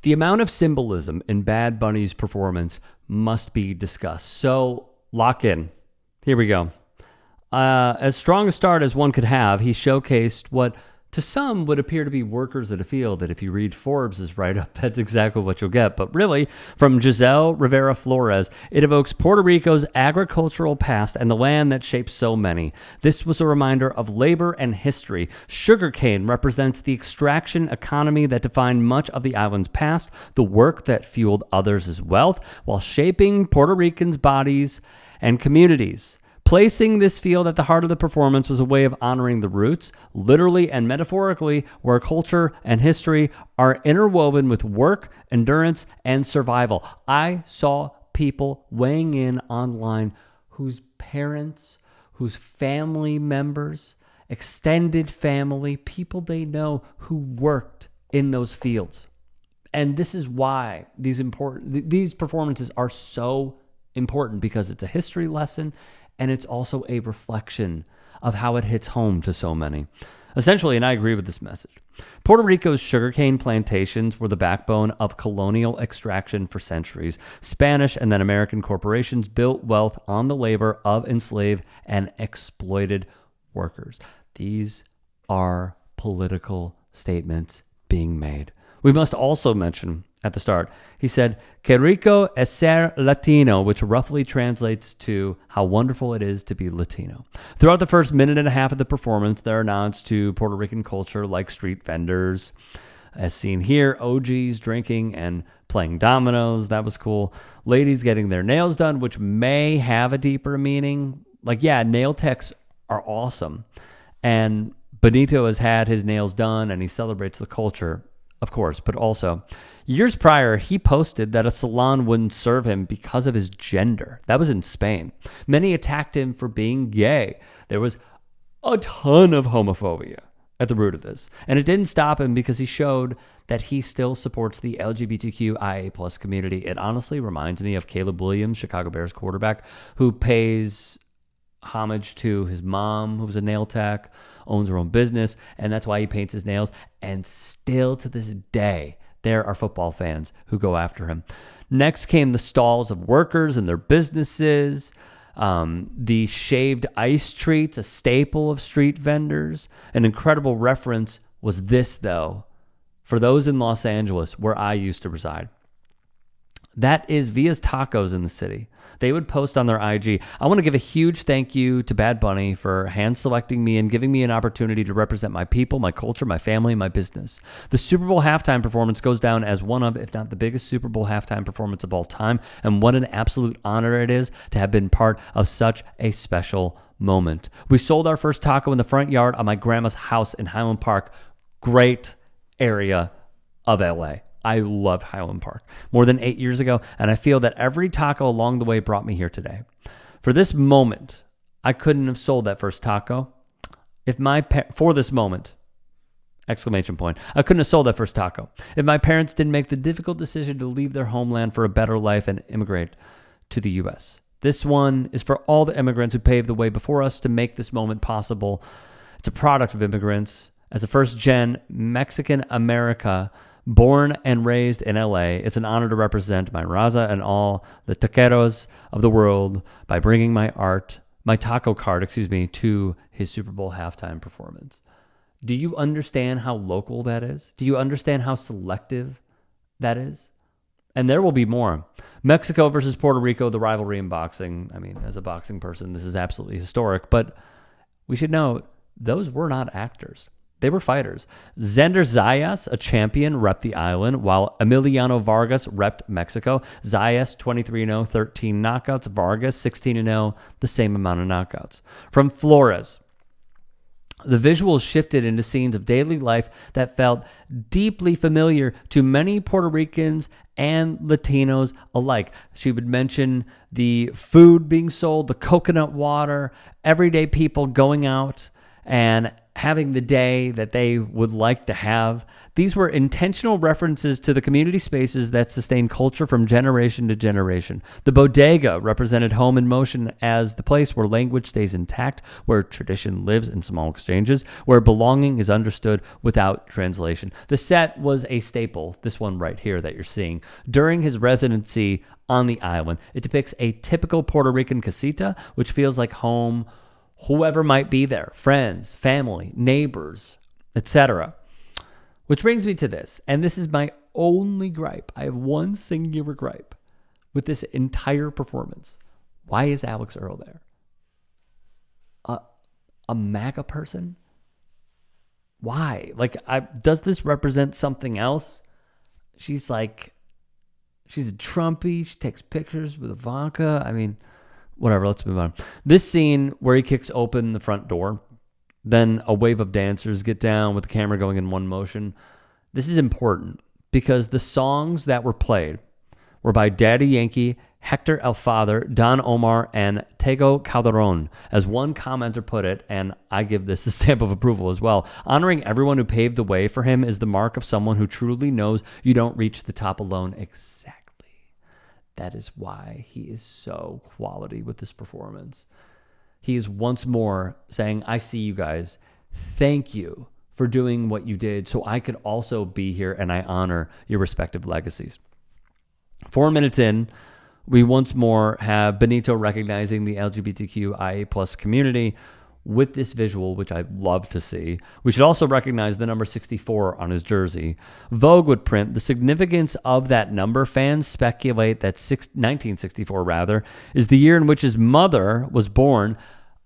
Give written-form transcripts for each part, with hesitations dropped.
The amount of symbolism in Bad Bunny's performance must be discussed. So lock in. Here we go. As strong a start as one could have, he showcased what to some would appear to be workers at a field that if you read Forbes' write-up, that's exactly what you'll get. But really, from Giselle Rivera Flores, it evokes Puerto Rico's agricultural past and the land that shaped so many. This was a reminder of labor and history. Sugarcane represents the extraction economy that defined much of the island's past, the work that fueled others' wealth, while shaping Puerto Ricans' bodies and communities. Placing this field at the heart of the performance was a way of honoring the roots, literally and metaphorically, where culture and history are interwoven with work, endurance, and survival. I saw people weighing in online whose parents, whose family members, extended family, people they know who worked in those fields. And this is why these performances are so important, because it's a history lesson. And it's also a reflection of how it hits home to so many. Essentially, and I agree with this message, Puerto Rico's sugarcane plantations were the backbone of colonial extraction for centuries. Spanish and then American corporations built wealth on the labor of enslaved and exploited workers. These are political statements being made. We must also mention at the start, he said, "Que rico es ser Latino," which roughly translates to how wonderful it is to be Latino. Throughout the first minute and a half of the performance, there are nods to Puerto Rican culture like street vendors, as seen here, OGs drinking and playing dominoes. That was cool. Ladies getting their nails done, which may have a deeper meaning. Like, yeah, nail techs are awesome. And Benito has had his nails done and he celebrates the culture, of course, but also years prior, he posted that a salon wouldn't serve him because of his gender. That was in Spain. Many attacked him for being gay. There was a ton of homophobia at the root of this. And it didn't stop him because he showed that he still supports the LGBTQIA plus community. It honestly reminds me of Caleb Williams, Chicago Bears quarterback, who pays homage to his mom, who was a nail tech, owns her own business, and that's why he paints his nails. And still to this day, there are football fans who go after him. Next came the stalls of workers and their businesses, the shaved ice treats, a staple of street vendors. An incredible reference was this, though, for those in Los Angeles, where I used to reside. That is Via's Tacos in the city. They would post on their IG. I want to give a huge thank you to Bad Bunny for hand-selecting me and giving me an opportunity to represent my people, my culture, my family, my business. The Super Bowl halftime performance goes down as one of, if not the biggest Super Bowl halftime performance of all time, and what an absolute honor it is to have been part of such a special moment. We sold our first taco in the front yard of my grandma's house in Highland Park. Great area of LA. I love Highland Park. More than 8 years ago, and I feel that every taco along the way brought me here today. For this moment, I couldn't have sold that first taco for this moment, exclamation point. I couldn't have sold that first taco if my parents didn't make the difficult decision to leave their homeland for a better life and immigrate to the U.S. This one is for all the immigrants who paved the way before us to make this moment possible. It's a product of immigrants. As a first-gen Mexican America, born and raised in LA, it's an honor to represent my raza and all the taqueros of the world by bringing my taco card, to his Super Bowl halftime performance. Do you understand how local that is? Do you understand how selective that is? And there will be more. Mexico versus Puerto Rico, the rivalry in boxing. I mean, as a boxing person, this is absolutely historic, but we should note those were not actors. They were fighters. Xander Zayas, a champion, repped the island, while Emiliano Vargas repped Mexico. Zayas, 23-0, 13 knockouts. Vargas, 16-0, the same amount of knockouts. From Flores, the visuals shifted into scenes of daily life that felt deeply familiar to many Puerto Ricans and Latinos alike. She would mention the food being sold, the coconut water, everyday people going out and having the day that they would like to have. These were intentional references to the community spaces that sustain culture from generation to generation. The bodega represented home in motion as the place where language stays intact, where tradition lives in small exchanges, where belonging is understood without translation. The set was a staple, this one right here that you're seeing, during his residency on the island. It depicts a typical Puerto Rican casita, which feels like home, whoever might be there, friends, family, neighbors, etc. Which brings me to this, and this is my only gripe. I have one singular gripe with this entire performance. Why is Alex Earl there? A MAGA person? Why? Like, does this represent something else? She's a Trumpy. She takes pictures with Ivanka. I mean, whatever, let's move on. This scene where he kicks open the front door, then a wave of dancers get down with the camera going in one motion. This is important because the songs that were played were by Daddy Yankee, Hector El Father, Don Omar, and Tego Calderon. As one commenter put it, and I give this the stamp of approval as well, honoring everyone who paved the way for him is the mark of someone who truly knows you don't reach the top alone. Exactly. That is why he is so quality with this performance. He is once more saying, I see you guys. Thank you for doing what you did so I could also be here, and I honor your respective legacies. 4 minutes in, we once more have Benito recognizing the LGBTQIA plus community with this visual, which I love to see. We should also recognize the number 64 on his jersey. Vogue would print the significance of that number. Fans speculate that 1964 is the year in which his mother was born.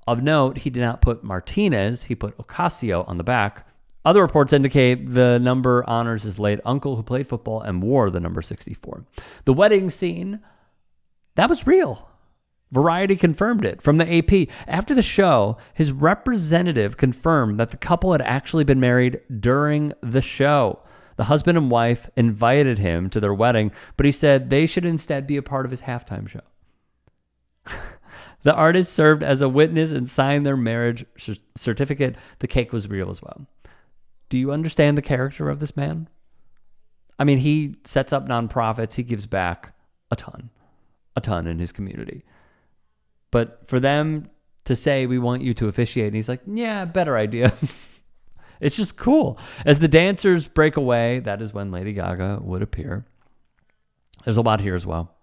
Of note, he did not put Martinez, he put Ocasio on the back. Other reports indicate the number honors his late uncle who played football and wore the number 64. The wedding scene, that was real. Variety confirmed it from the AP. After the show, his representative confirmed that the couple had actually been married during the show. The husband and wife invited him to their wedding, but he said they should instead be a part of his halftime show. The artist served as a witness and signed their marriage certificate. The cake was real as well. Do you understand the character of this man? I mean, he sets up nonprofits. He gives back a ton in his community. But for them to say, we want you to officiate, and he's like, yeah, better idea. It's just cool. As the dancers break away, that is when Lady Gaga would appear. There's a lot here as well.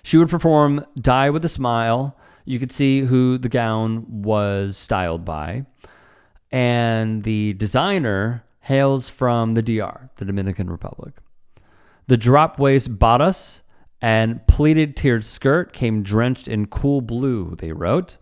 She would perform Die with a Smile. You could see who the gown was styled by. And the designer hails from the DR, the Dominican Republic. The drop waist bodice and pleated tiered skirt came drenched in cool blue, they wrote.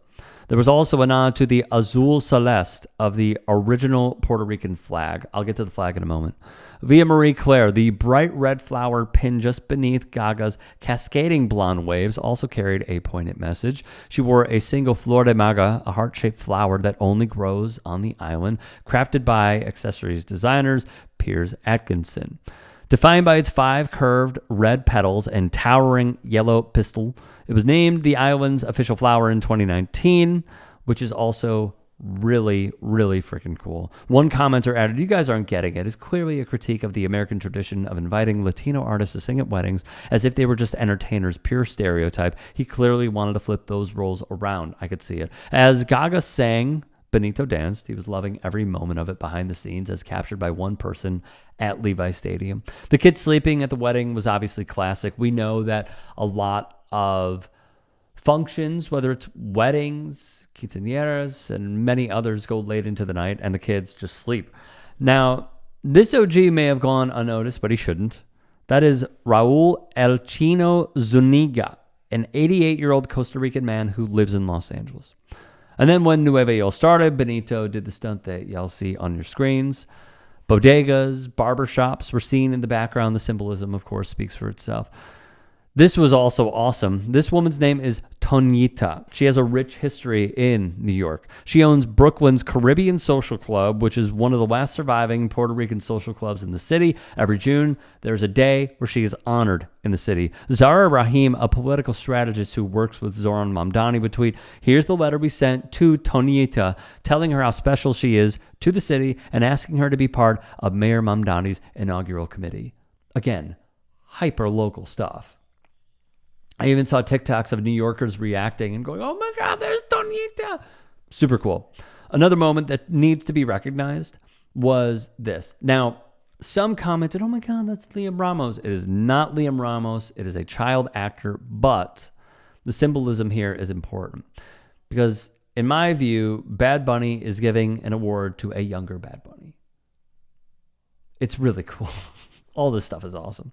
There was also a nod to the azul celeste of the original Puerto Rican flag. I'll get to the flag in a moment. Via Marie Claire, the bright red flower pinned just beneath Gaga's cascading blonde waves, also carried a poignant message. She wore a single flor de maga, a heart-shaped flower that only grows on the island, crafted by accessories designers Piers Atkinson. Defined by its 5 curved red petals and towering yellow pistil, it was named the island's official flower in 2019, which is also really, really freaking cool. One commenter added, you guys aren't getting it. It's clearly a critique of the American tradition of inviting Latino artists to sing at weddings as if they were just entertainers, pure stereotype. He clearly wanted to flip those roles around. I could see it. As Gaga sang, Benito danced. He was loving every moment of it behind the scenes as captured by one person at Levi Stadium. The kid sleeping at the wedding was obviously classic. We know that a lot of functions, whether it's weddings, quinceañeras, and many others, go late into the night and the kids just sleep. Now, this OG may have gone unnoticed, but he shouldn't. That is Raul El Chino Zuniga, an 88-year-old Costa Rican man who lives in Los Angeles. And then when Nueva York started, Benito did the stunt that y'all see on your screens. Bodegas, barbershops were seen in the background. The symbolism, of course, speaks for itself. This was also awesome. This woman's name is Tonita. She has a rich history in New York. She owns Brooklyn's Caribbean Social Club, which is one of the last surviving Puerto Rican social clubs in the city. Every June, there's a day where she is honored in the city. Zara Rahim, a political strategist who works with Zoran Mamdani, would tweet, "Here's the letter we sent to Tonita, telling her how special she is to the city and asking her to be part of Mayor Mamdani's inaugural committee." Again, hyper-local stuff. I even saw TikToks of New Yorkers reacting and going, "Oh my God, there's Tonita." Super cool. Another moment that needs to be recognized was this. Now, some commented, "Oh my God, that's Liam Ramos." It is not Liam Ramos. It is a child actor, but the symbolism here is important because in my view, Bad Bunny is giving an award to a younger Bad Bunny. It's really cool. All this stuff is awesome.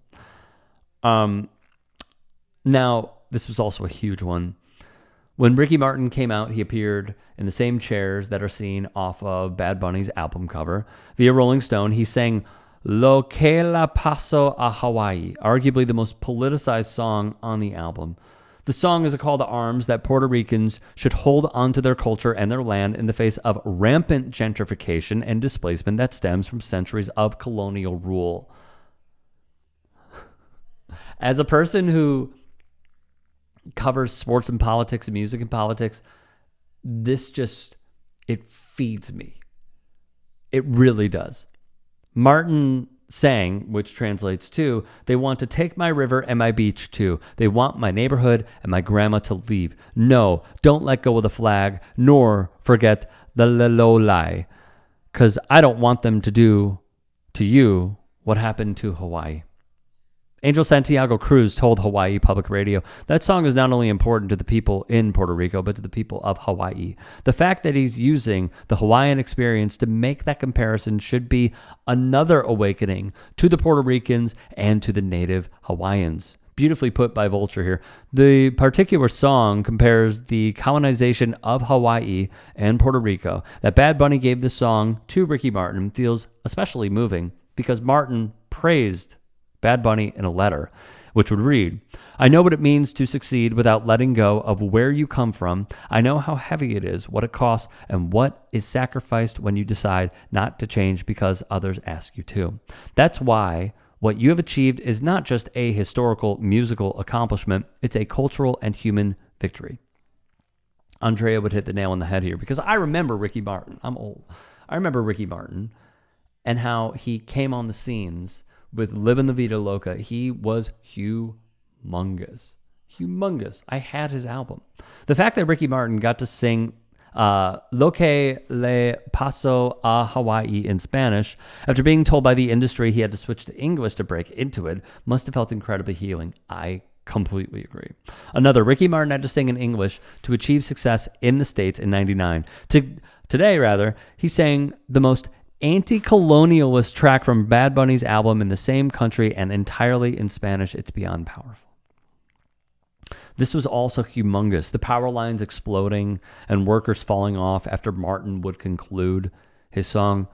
Now, this was also a huge one. When Ricky Martin came out, he appeared in the same chairs that are seen off of Bad Bunny's album cover. Via Rolling Stone, he sang Lo Que La Paso a Hawaii, arguably the most politicized song on the album. The song is a call to arms that Puerto Ricans should hold onto their culture and their land in the face of rampant gentrification and displacement that stems from centuries of colonial rule. As a person who covers sports and politics and music and politics, this just, it feeds me. It really does. Martin sang, which translates to, "They want to take my river and my beach too. They want my neighborhood and my grandma to leave. No, don't let go of the flag, nor forget the lelolai, because I don't want them to do to you what happened to Hawaii." Angel Santiago Cruz told Hawaii Public Radio, "That song is not only important to the people in Puerto Rico, but to the people of Hawaii. The fact that he's using the Hawaiian experience to make that comparison should be another awakening to the Puerto Ricans and to the native Hawaiians." Beautifully put by Vulture here. The particular song compares the colonization of Hawaii and Puerto Rico. That Bad Bunny gave the song to Ricky Martin feels especially moving because Martin praised Bad Bunny in a letter, which would read, "I know what it means to succeed without letting go of where you come from. I know how heavy it is, what it costs, and what is sacrificed when you decide not to change because others ask you to. That's why what you have achieved is not just a historical musical accomplishment, it's a cultural and human victory." Andrea would hit the nail on the head here because I remember Ricky Martin. I'm old. I remember Ricky Martin and how he came on the scenes with Livin' La Vida Loca. He was humongous. Humongous. I had his album. The fact that Ricky Martin got to sing Lo Que Le Paso a Hawaii in Spanish after being told by the industry he had to switch to English to break into it must have felt incredibly healing. I completely agree. Another, Ricky Martin had to sing in English to achieve success in the States in 99. Today, he sang the most anti-colonialist track from Bad Bunny's album in the same country and entirely in Spanish. It's beyond powerful. This was also humongous. The power lines exploding and workers falling off after Martin would conclude his song.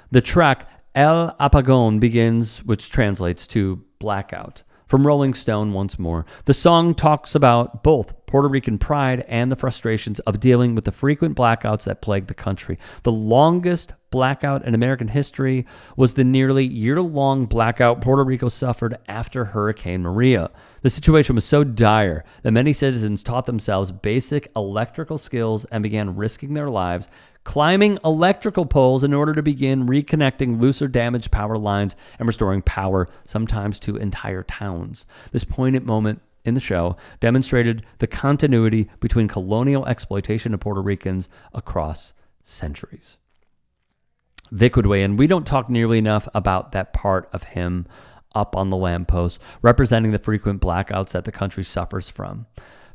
The track El Apagón begins, which translates to blackout. From Rolling Stone once more, the song talks about both Puerto Rican pride and the frustrations of dealing with the frequent blackouts that plague the country. The longest blackout in American history was the nearly year-long blackout Puerto Rico suffered after Hurricane Maria. The situation was so dire that many citizens taught themselves basic electrical skills and began risking their lives climbing electrical poles in order to begin reconnecting loose or damaged power lines and restoring power, sometimes to entire towns. This poignant moment in the show demonstrated the continuity between colonial exploitation of Puerto Ricans across centuries. Vic would weigh in. We don't talk nearly enough about that part of him up on the lamppost, representing the frequent blackouts that the country suffers from.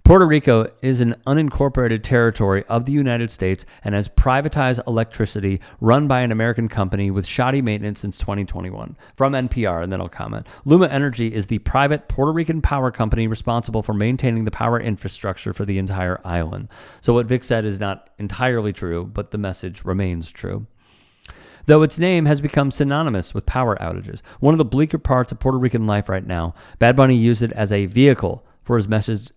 Puerto Rico is an unincorporated territory of the United States and has privatized electricity run by an American company with shoddy maintenance since 2021. From NPR, and then I'll comment. Luma Energy is the private Puerto Rican power company responsible for maintaining the power infrastructure for the entire island. So what Vic said is not entirely true, but the message remains true. Though its name has become synonymous with power outages, one of the bleaker parts of Puerto Rican life right now, Bad Bunny used it as a vehicle for his message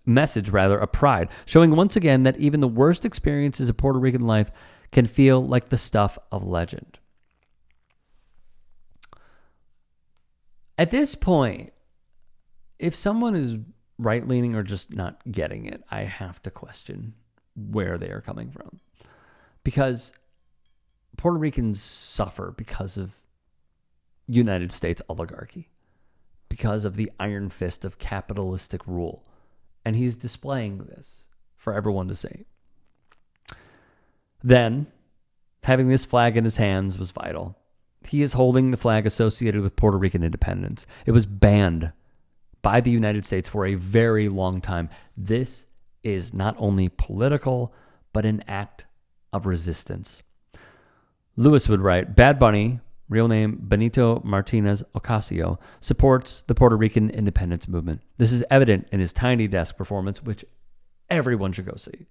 of pride, showing once again that even the worst experiences of Puerto Rican life can feel like the stuff of legend. At this point, if someone is right-leaning or just not getting it, I have to question where they are coming from. Because Puerto Ricans suffer because of United States oligarchy, because of the iron fist of capitalistic rule. And he's displaying this for everyone to see. Then, having this flag in his hands was vital. He is holding the flag associated with Puerto Rican independence. It was banned by the United States for a very long time. This is not only political, but an act of resistance. Lewis would write, Bad Bunny, real name Benito Martinez Ocasio, supports the Puerto Rican independence movement. This is evident in his Tiny Desk performance, which everyone should go see.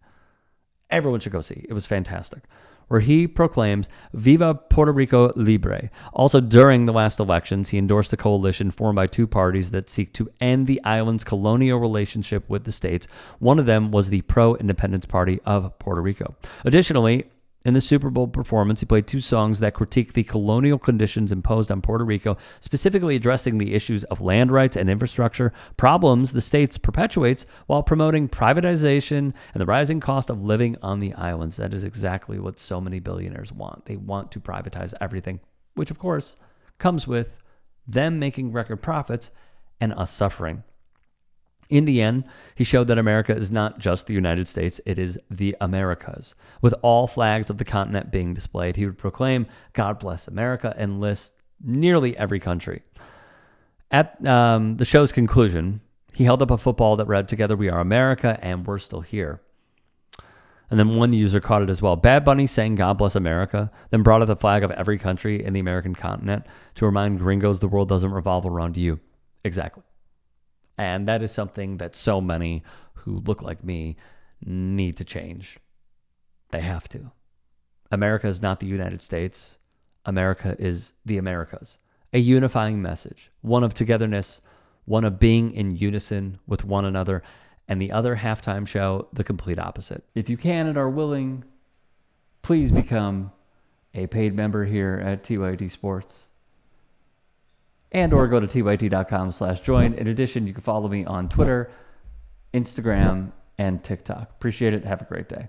Everyone should go see. It was fantastic. Where he proclaims, Viva Puerto Rico Libre. Also, during the last elections, he endorsed a coalition formed by two parties that seek to end the island's colonial relationship with the states. One of them was the pro-independence party of Puerto Rico. Additionally, in the Super Bowl performance, he played two songs that critique the colonial conditions imposed on Puerto Rico, specifically addressing the issues of land rights and infrastructure, problems the states perpetuates while promoting privatization and the rising cost of living on the islands. That is exactly what so many billionaires want. They want to privatize everything, which of course comes with them making record profits and us suffering. In the end, he showed that America is not just the United States, it is the Americas. With all flags of the continent being displayed, he would proclaim, God bless America, and list nearly every country. At the show's conclusion, he held up a football that read, Together we are America, and we're still here. And then one user caught it as well. Bad Bunny saying, God bless America, then brought out the flag of every country in the American continent to remind gringos the world doesn't revolve around you. Exactly. And that is something that so many who look like me need to change. They have to. America is not the United States. America is the Americas. A unifying message, one of togetherness, one of being in unison with one another, and the other halftime show, the complete opposite. If you can and are willing, please become a paid member here at TYT Sports. And or go to tyt.com/join. In addition, you can follow me on Twitter, Instagram, and TikTok. Appreciate it. Have a great day.